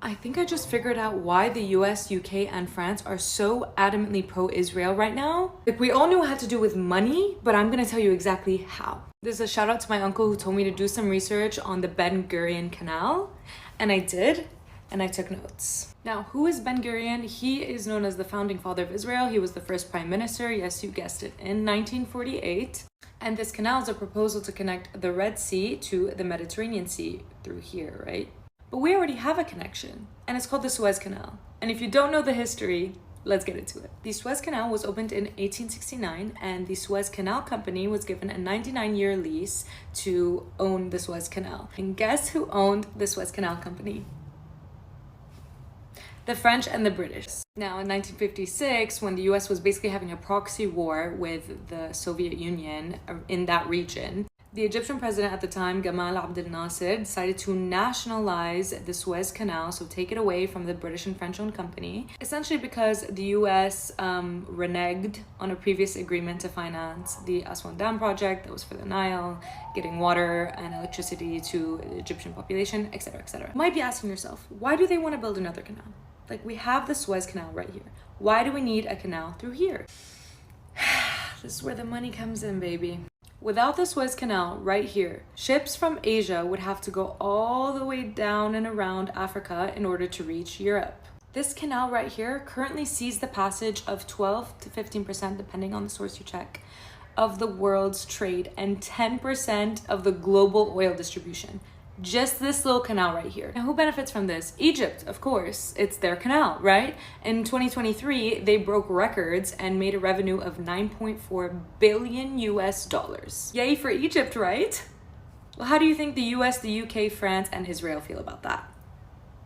I think I just figured out why the US, UK, and France are so adamantly pro-Israel right now. Like, we all knew it had to do with money, but I'm gonna tell you exactly how. There's a shout out to my uncle who told me to do some research on the Ben Gurion Canal, and I did, and I took notes. Now, who is Ben Gurion? He is known as the founding father of Israel. He was the first prime minister, yes, you guessed it, in 1948. And this canal is a proposal to connect the Red Sea to the Mediterranean Sea through here, right? But we already have a connection, and it's called the Suez Canal. And if you don't know the history, let's get into it. The Suez Canal was opened in 1869, and the Suez Canal Company was given a 99-year lease to own the Suez Canal. And guess who owned the Suez Canal Company? The French and the British. Now, in 1956, when the US was basically having a proxy war with the Soviet Union in that region, the Egyptian president at the time, Gamal Abdel Nasser, decided to nationalize the Suez Canal, so take it away from the British and French-owned company, essentially because the US reneged on a previous agreement to finance the Aswan Dam project that was for the Nile, getting water and electricity to the Egyptian population, etc., etc. You might be asking yourself, why do they want to build another canal? Like, we have the Suez Canal right here. Why do we need a canal through here? This is where the money comes in, baby. Without the Suez Canal right here, ships from Asia would have to go all the way down and around Africa in order to reach Europe. This canal right here currently sees the passage of 12 to 15%, depending on the source you check, of the world's trade and 10% of the global oil distribution. Just this little canal right here. Now, who benefits from this? Egypt, of course. It's their canal, right? In 2023, they broke records and made a revenue of 9.4 billion US dollars. Yay for Egypt, right? Well, how do you think the US, the UK, France, and Israel feel about that?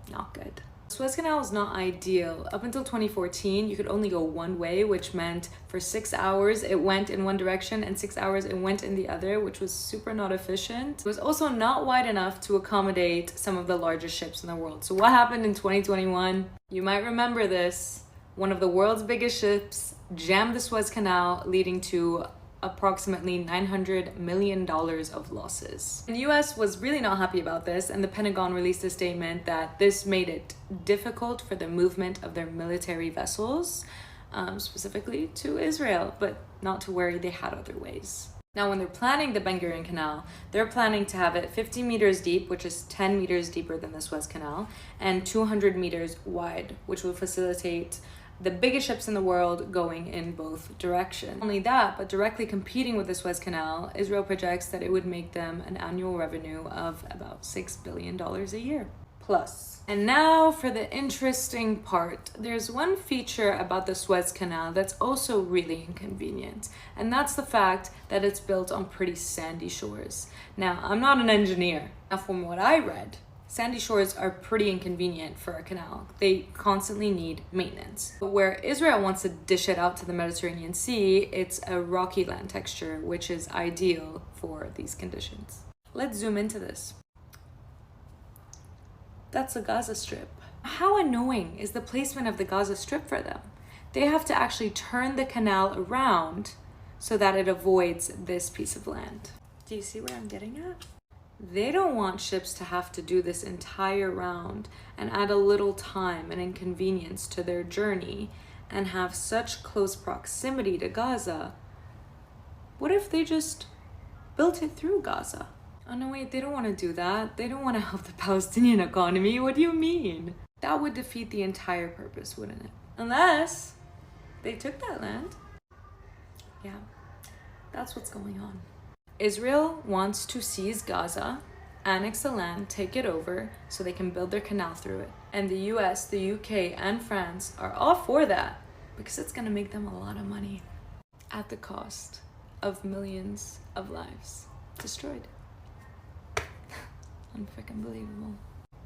Not good. Suez Canal is not ideal. Up until 2014, you could only go one way, which meant for 6 hours it went in one direction and 6 hours it went in the other, which was super not efficient. It was also not wide enough to accommodate some of the largest ships in the world. So what happened in 2021? You might remember this. One of the world's biggest ships jammed the Suez Canal, leading to approximately $900 million of losses. The US was really not happy about this, and the Pentagon released a statement that this made it difficult for the movement of their military vessels, specifically to Israel, but not to worry, they had other ways. Now, when they're planning the Ben Gurion Canal, they're planning to have it 50 meters deep, which is 10 meters deeper than the Suez Canal, and 200 meters wide, which will facilitate the biggest ships in the world going in both directions. Not only that, but directly competing with the Suez Canal, Israel projects that it would make them an annual revenue of about $6 billion a year. Plus. And now for the interesting part. There's one feature about the Suez Canal that's also really inconvenient, and that's the fact that it's built on pretty sandy shores. Now, I'm not an engineer. Now, from what I read, sandy shores are pretty inconvenient for a canal. They constantly need maintenance. But where Israel wants to dish it out to the Mediterranean Sea, it's a rocky land texture, which is ideal for these conditions. Let's zoom into this. That's the Gaza Strip. How annoying is the placement of the Gaza Strip for them? They have to actually turn the canal around so that it avoids this piece of land. Do you see what I'm getting at? They don't want ships to have to do this entire round and add a little time and inconvenience to their journey and have such close proximity to Gaza. What if they just built it through Gaza? Oh no, wait, they don't want to do that. They don't want to help the Palestinian economy. What do you mean? That would defeat the entire purpose, wouldn't it? Unless they took that land. Yeah, that's what's going on. Israel wants to seize Gaza, annex the land, take it over so they can build their canal through it. And the US, the UK, and France are all for that because it's gonna make them a lot of money at the cost of millions of lives destroyed. Unfreaking believable.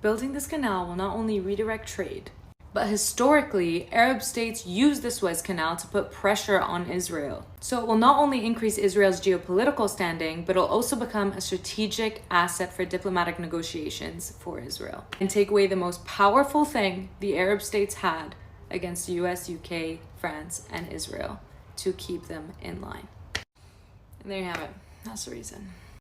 Building this canal will not only redirect trade, but historically, Arab states used the Suez Canal to put pressure on Israel. So it will not only increase Israel's geopolitical standing, but it'll also become a strategic asset for diplomatic negotiations for Israel and take away the most powerful thing the Arab states had against the US, UK, France, and Israel to keep them in line. And there you have it. That's the reason.